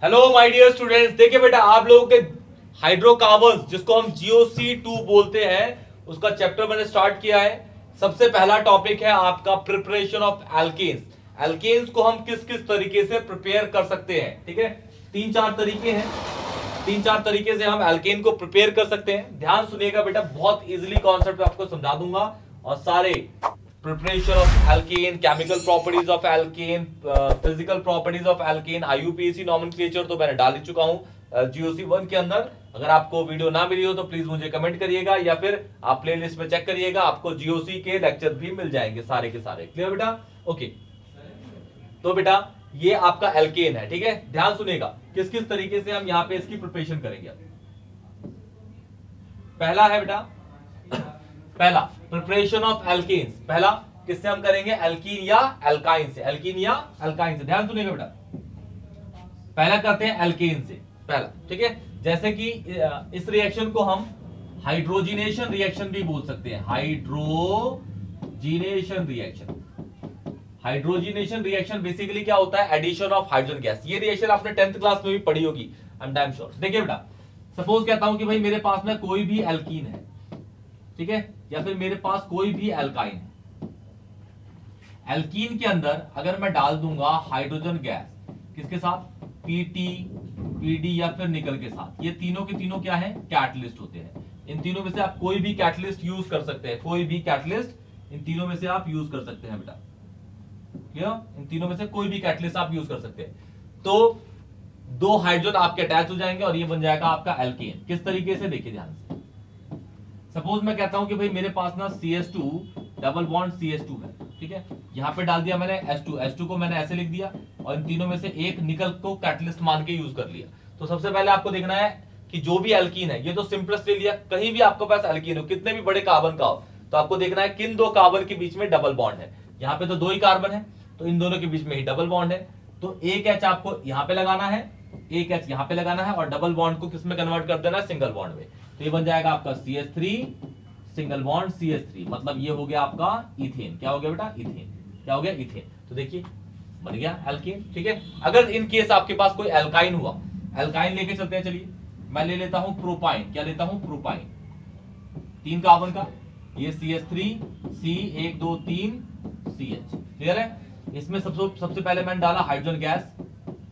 Hello my dear students, देखिए बेटा आप लोगों के हाइड्रोकार्बन्स जिसको हम GOC2 बोलते हैं उसका चैप्टर मैंने स्टार्ट किया है। सबसे पहला टॉपिक है आपका प्रिपरेशन ऑफ एल्केन्स। एल्केन्स को हम किस किस तरीके से प्रिपेयर कर सकते हैं, ठीक है। तीन चार तरीके हैं, तीन चार तरीके से हम एल्केन को प्रिपेयर कर सकते हैं। ध्यान सुनिएगा बेटा, बहुत इजीली कॉन्सेप्ट आपको समझा दूंगा और सारे preparation of alkene, chemical properties of alkene, physical properties of alkene, IUPAC nomenclature तो मैंने डाल ही चुका हूं GOC1 के अंदर। अगर आपको वीडियो ना मिली हो तो प्लीज मुझे कमेंट करिएगा या फिर आप प्लेलिस्ट में चेक करिएगा, आपको GOC के लेक्चर भी मिल जाएंगे सारे के सारे। क्लियर बेटा? ओके, तो बेटा ये आपका एल्केन है, ठीक है। ध्यान सुनिएगा किस किस तरीके से हम यहाँ पे इसकी प्रिपरेशन करेंगे। पहला है बेटा, पहला प्रिपरेशन ऑफ एल्केन्स। पहला किससे हम करेंगे? एल्कीन या एल्काइन से। एल्कीन या एल्काइन से। ध्यान सुनिएगा बेटा, पहला करते हैं एल्केन से पहला, ठीक है। जैसे कि इस रिएक्शन को हम हाइड्रोजिनेशन रिएक्शन भी बोल सकते हैं। Hydrogenation reaction. Hydrogenation reaction basically क्या होता है? Addition of hydrogen gas. ये रिएक्शन आपने 10th क्लास में भी पढ़ी होगी, आई एम डैम श्योर। देखिए बेटा, सपोज कहता हूं कि भाई मेरे पास में कोई भी एल्कीन है, ठीक है, या फिर मेरे पास कोई भी एल्काइन है। एल्कीन के अंदर अगर मैं डाल दूंगा हाइड्रोजन गैस, किसके साथ? PT, PD या फिर निकल के साथ। ये तीनों के तीनों क्या है? कैटलिस्ट होते हैं। इन तीनों में से आप कोई भी कैटलिस्ट यूज कर सकते हैं। कोई भी कैटलिस्ट इन तीनों में से आप यूज कर सकते हैं बेटा। क्लियर? इन तीनों में से कोई भी कैटलिस्ट आप यूज कर सकते हैं। तो दो हाइड्रोजन आपके अटैच हो जाएंगे और ये बन जाएगा आपका एल्केन। किस तरीके से? देखिए ध्यान से। सपोज मैं कहता हूं कि भाई मेरे पास ना CH2 डबल बॉन्ड CH2 है, ठीक है। यहां पे डाल दिया मैंने H2 को मैंने ऐसे लिख दिया और इन तीनों में से एक निकल को कैटलिस्ट मान के यूज कर लिया। तो सबसे पहले आपको देखना है कि जो भी एल्कीन है, ये तो सिंपलेस्ट ले लिया, कहीं भी आपके पास एल्कीन हो, कितने भी बड़े कार्बन का हो, तो आपको देखना है किन दो कार्बन के बीच में डबल बॉन्ड है। यहाँ पे तो दो ही कार्बन है, तो इन दोनों के बीच में ही डबल बॉन्ड है। तो एक H आपको यहाँ पे लगाना है, एक H यहाँ पे लगाना है और डबल बॉन्ड को किस में कन्वर्ट कर देना है? सिंगल बॉन्ड में। तो ये बन जाएगा आपका CH3 सिंगल बॉन्ड CH3, मतलब ये हो गया आपका इथेन। क्या हो गया बेटा? इथेन। क्या हो गया? इथेन। तो देखिए बन गया एल्केन, ठीक है। अगर इन केस आपके पास कोई एल्काइन हुआ, एल्काइन लेके चलते हैं, चलिए मैं ले लेता हूं प्रोपाइन। क्या लेता हूं? प्रोपाइन। तीन कार्बन का, ये CH3 C 1 2 3 CH। क्लियर है? इसमें सबसे पहले मैंने डाला हाइड्रोजन गैस,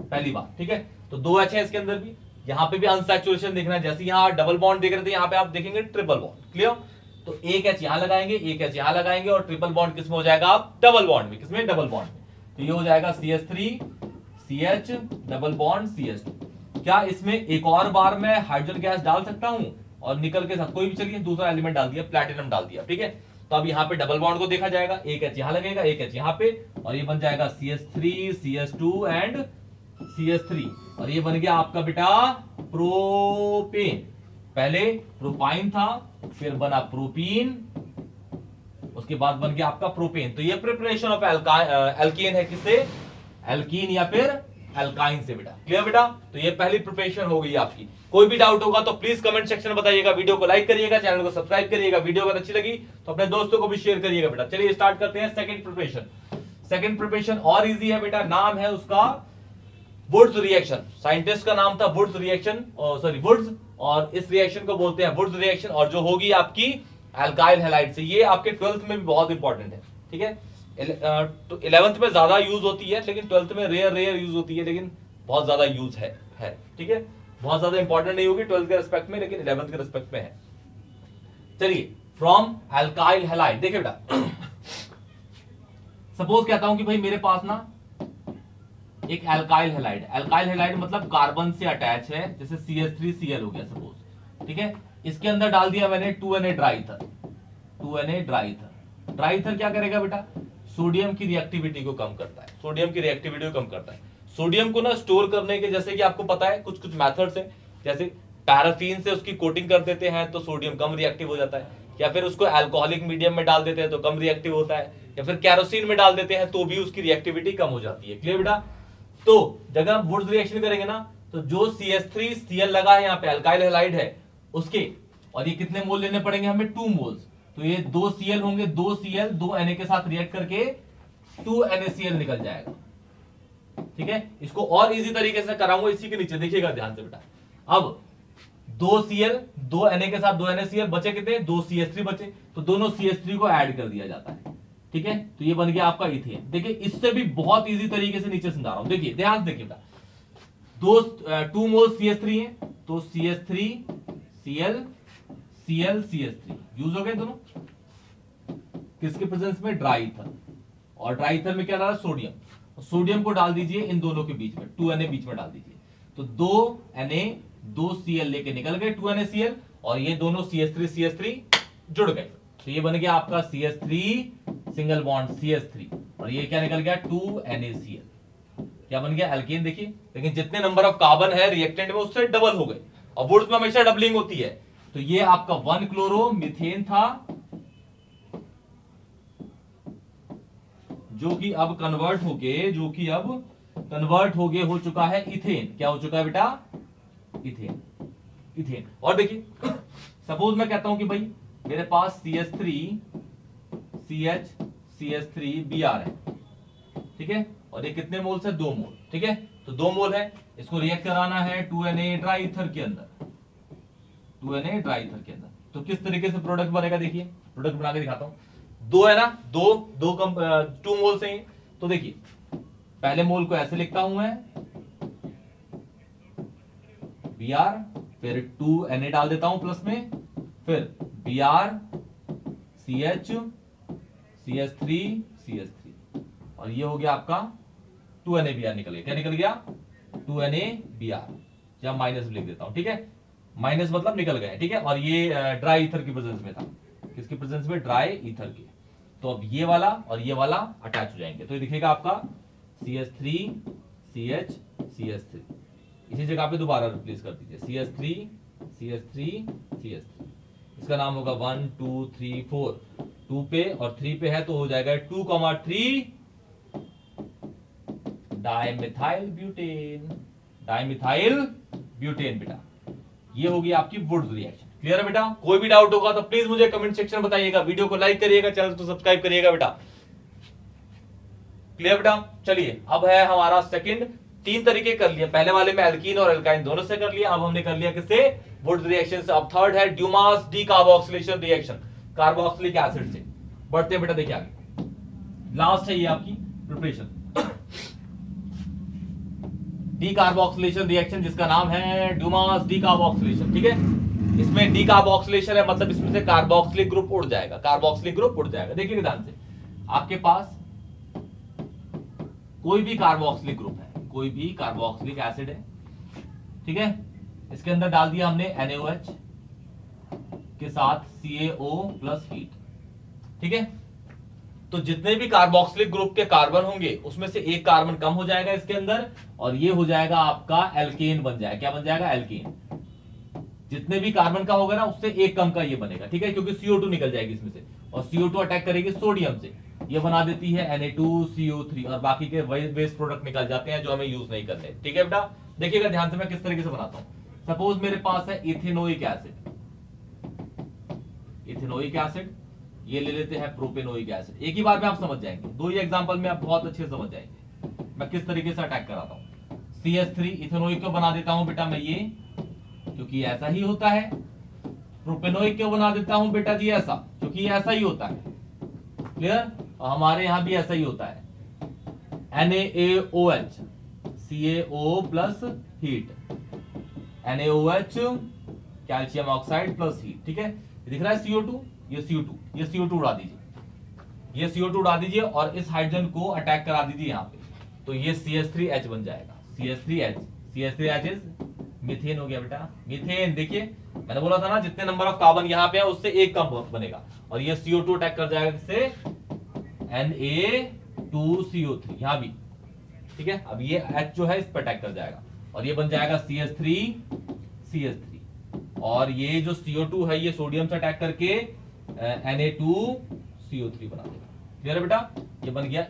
पहली बार, ठीक है। तो दो H है इसके अंदर भी, यहां पे भी अनसैचुरेशन देखना है। जैसे यहां डबल बॉन्ड देख रहे थे, यहां पे आप देखेंगे ट्रिपल बॉन्ड। क्लियर? तो एक H यहां लगाएंगे, एक H यहां लगाएंगे और ट्रिपल बॉन्ड किसमें हो जाएगा? आप डबल बॉन्ड में। किसमें? डबल बॉन्ड में। तो ये हो जाएगा CH3 CH double bond CH2। क्या इसमें एक और बार मैं हाइड्रोजन गैस डाल सकता हूं और निकल के साथ कोई भी, चलिए दूसरा एलिमेंट डाल दिया, प्लैटिनम डाल दिया, ठीक है। तो अब यहाँ पे डबल बॉन्ड को देखा जाएगा, एक H यहां लगेगा, एक H यहां पे, और ये बन जाएगा CH3 CH2 एंड CH3 और ये बन गया आपका बेटा प्रोपेन। पहले प्रोपाइन था, फिर बना प्रोपीन, उसके बाद बन गया आपका प्रोपेन। तो ये प्रिपरेशन ऑफ एल्केन है। किससे? एल्कीन या फिर एल्काइन से बेटा। क्लियर बेटा? तो ये पहली प्रिपरेशन हो गई आपकी। कोई भी डाउट होगा तो प्लीज कमेंट सेक्शन में बताइएगा। वीडियो को लाइक करिएगा, चैनल को सब्सक्राइब करिएगा। वीडियो अगर अच्छी लगी तो अपने दोस्तों को भी शेयर करिएगा बेटा। चलिए स्टार्ट करते हैं सेकंड प्रिपरेशन। सेकंड प्रिपरेशन और इजी है बेटा, नाम है उसका वुड्स रिएक्शन। साइंटिस्ट का नाम था वुड्स रिएक्शन, सॉरी वुड्स, और इस रिएक्शन को बोलते हैं वुड्स रिएक्शन, और जो होगी आपकी एल्काइल हैलाइड से। ये आपके 12th में भी बहुत इंपॉर्टेंट है, ठीक है। तो 11th में ज्यादा यूज होती है, लेकिन 12th में रेयर यूज होती है, लेकिन बहुत ज्यादा यूज है, ठीक है। बहुत ज्यादा इंपॉर्टेंट नहीं होगी 12th के रिस्पेक्ट में, लेकिन 11th के रिस्पेक्ट में है। चलिए, फ्रॉम एल्काइल हैलाइड। देखिए बेटा, सपोज कहता हूं कि भाई मेरे पास ना एक एल्काइल हैलाइड। एल्काइल हैलाइड मतलब कार्बन से अटैच है, जैसे CH3Cl हो गया सपोज, ठीक है। इसके अंदर डाल दिया मैंने 2Na ड्राईथर। 2Na ड्राईथर। ड्राईथर क्या करेगा बेटा? सोडियम की रिएक्टिविटी को कम करता है। सोडियम की रिएक्टिविटी को कम करता है। सोडियम को ना स्टोर करने के, जैसे कि आपको पता है कुछ कुछ मेथड्स हैं, जैसे पैराफिन से उसकी कोटिंग कर देते हैं तो सोडियम कम रिएक्टिव हो जाता है, या फिर उसको अल्कोहलिक मीडियम में डाल देते हैं तो कम रिएक्टिव होता है, या फिर कैरोसिन में डाल देते हैं तो भी उसकी रिएक्टिविटी कम हो जाती है। क्लियर बेटा? तो जब हम वुड्स रिएक्शन करेंगे ना, तो जो CH3Cl लगा है यहाँ पे, एल्काइल हैलाइड है उसके, और ये कितने मोल लेने पड़ेंगे हमें? 2 मोल्स। तो ये 2 Cl होंगे, 2 Cl 2 Na के साथ रिएक्ट करके 2NaCl निकल जाएगा। ठीक है, इसको और इजी तरीके से कराऊंगा इसी के नीचे, देखिएगा ध्यान से बेटा। अब 2 Cl 2 Na के साथ 2 NaCl बचे कितने, 2 CH3 बचे, तो दोनों CH3 को ऐड कर दिया जाता है, ठीक है, तो ये बन गया आपका इथेन। देखिए इससे भी बहुत इजी तरीके से नीचे समझा रहा हूं, देखिए ध्यान से देखिएगा। 2 मोल CH3 है, तो CH3 Cl Cl CH3 use हो गए दोनों, किसके प्रेजेंस में, ड्राई ईथर, और ड्राई ईथर में क्या डाला, सोडियम, सोडियम को डाल दीजिए इन दोनों के बीच में, 2 Na बीच में डाल दीजिए, तो 2 Na 2 Cl लेके निकल गए 2 NaCl, और ये दोनों CH3 जुड़ गए, तो ये बन गया आपका CH3 सिंगल बॉन्ड CH3, और ये क्या निकल गया 2 NaCl, क्या बन गया, एल्केन। देखिए लेकिन जितने नंबर ऑफ कार्बन है रिएक्टेंट में उससे डबल हो गए, और वुड्स में हमेशा डबलिंग होती है, तो ये आपका 1 क्लोरो मीथेन था, जो कि अब कन्वर्ट हो चुका है इथेन। क्या हो चुका है बेटा, इथेन। और देखिए सपोज मैं कहता हूं कि भाई मेरे पास CH3Br है, ठीक है, और ये कितने मोल्स है, 2 मोल, ठीक है, तो 2 मोल है, इसको रिएक्ट कराना है 2 Na ड्राई ईथर के अंदर, 2 Na ड्राई ईथर के अंदर, तो किस तरीके से प्रोडक्ट बनेगा, देखिए प्रोडक्ट बना के दिखाता हूं। 2 है ना, 2 मोल से ही, तो देखिए पहले मोल को ऐसे लिखता हूं मैं Br, फिर 2 Na डाल देता हूं प्लस में, फिर Br CH3 और ये हो गया आपका 2 NaBr निकल गया, क्या निकल गया 2 NaBr, या माइनस लिख देता हूं, ठीक है, माइनस मतलब निकल गए, ठीक है, और ये ड्राई ईथर की प्रेजेंस में था, किसकी प्रेजेंस में, ड्राई ईथर की, तो अब ये वाला और ये वाला अटैच हो जाएंगे, तो ये दिखेगा आपका CH3 इसी जगह पे दोबारा रिप्लेस कर दीजिए CH3 इसका नाम होगा 1 2 3 4, 2 पे और 3 पे है तो हो जाएगा 2,3 डाइमिथाइल ब्यूटेन बेटा, ये होगी आपकी वुड्स रिएक्शन। क्लियर है बेटा, कोई भी डाउट होगा तो प्लीज मुझे कमेंट सेक्शन में बताइएगा, वीडियो को लाइक करिएगा, चैनल को सब्सक्राइब करिएगा बेटा। क्लियर बेटा, चलिए अब है हमारा सेकंड, 3 तरीके कर लिए, पहले वाले में एल्कीन और एल्काइन दोनों से कर लिया, अब हमने कर लिया किससे, वुड्स रिएक्शन से। अब थर्ड है Dumas decarboxylation reaction, carboxylic acid से। बढ़ते हैं बेटा, देखिए आगे, लास्ट है ये आपकी प्रिपरेशन, डीकार्बोक्सिलेशन रिएक्शन जिसका नाम है ड्यूमास डीकार्बोक्सिलेशन, ठीक है, इसमें डीकार्बोक्सिलेशन है मतलब इसमें से कार्बोक्सिलिक ग्रुप उड़ जाएगा, देखिए ध्यान से, आपके पास कोई भी कार्बोक्सिलिक ग्रुप है, कोई भी कार्बोक्सिलिक एसिड है, ठीक है, इसके अंदर डाल दिया हमने NaOH के साथ CaO प्लस हीट, ठीक है, तो जितने भी कार्बोक्सिलिक ग्रुप के कार्बन होंगे उसमें से एक कार्बन कम हो जाएगा इसके अंदर, और ये हो जाएगा आपका एल्केन बन जाएगा, क्या बन जाएगा, एल्केन। जितने भी कार्बन का होगा ना उससे एक कम का ये बनेगा, ठीक है, क्योंकि CO2 निकल जाएगी इसमें से, और CO2 अटैक करेगी सोडियम से, ये बना देती है Na2CO3, और बाकी के वेस्ट प्रोडक्ट निकल जाते हैं जो हमें यूज नहीं करने, ठीक है बेटा। देखिएगा ध्यान से मैं किस तरीके से बनाता हूं, सपोज मेरे पास है इथेनोइक एसिड, ये ले लेते हैं प्रोपेनोइक एसिड, एक ही बार में आप समझ जाएंगे, 2 ही एग्जांपल में आप बहुत अच्छे से समझ जाएंगे मैं किस तरीके से अटैक कराता हूं। CH3 इथेनोइक को बना देता हूं बेटा मैं ये, क्योंकि ऐसा ही होता है, प्रोपेनोइक को बना देता हूं बेटा जी ऐसा, क्योंकि ऐसा ही होता है, क्लियर, और हमारे यहां भी ऐसा ही होता है, NaOH CaO plus heat, NaOH calcium oxide plus heat, ठीक है, दिख रहा है CO2, ये CO2 उड़ा दीजिए, और इस हाइड्रोजन को अटैक करा दीजिए यहाँ पे, तो ये CH3H बन जाएगा, CH3H इज मीथेन हो गया बेटा, मीथेन। देखिए मैंने बोला था ना जितने नंबर ऑफ कार्बन यहाँ पे है उससे एक कम बनेगा, और ये CO2 अटैक कर जाएगा किससे, Na2CO3 यहाँ भी, ठीक है, अब ये H जो है इस पर अटैक कर जाएगा, और ये बन जाएगा CH3, और ये जो CO2 है ये सोडियम से अटैक करके Na2CO3 बना देगा। क्लियर है बेटा, ये बन गया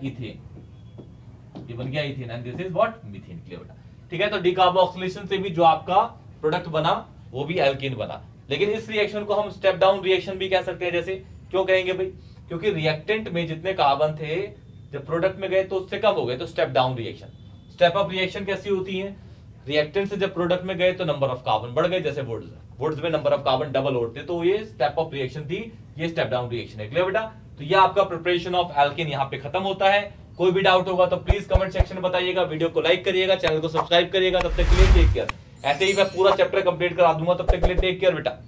ethane, and this is what, methane. Clear बेटा, ठीक है, तो डीकार्बोक्सिलेशन से भी जो आपका प्रोडक्ट बना वो भी एल्कीन बना, लेकिन इस रिएक्शन को हम स्टेप डाउन रिएक्शन भी कह सकते हैं। जैसे क्यों कहेंगे भाई, क्योंकि रिएक्टेंट में जितने कार्बन थे जब प्रोडक्ट में गए तो उससे कम हो गए, तो step down reaction. Step up reaction कैसी होती है, रिएक्टेंट से जब प्रोडक्ट में गए तो नंबर ऑफ कार्बन बढ़ गए, जैसे वुड्स में नंबर ऑफ कार्बन डबल होते, तो ये स्टेप अप रिएक्शन थी, ये स्टेप डाउन रिएक्शन है। क्लियर बेटा? तो ये आपका प्रिपरेशन ऑफ एल्केन यहाँ पे खत्म होता है। कोई भी डाउट होगा तो प्लीज कमेंट सेक्शन में बताइएगा, वीडियो को लाइक करिएगा, चैनल को सब्सक्राइब करिएगा। तब तक के लिए टेक केयर। ऐसे ही मैं पूरा चैप्टर कंप्लीट करा दूंगा, तब तक के लिए टेक केयर बेटा।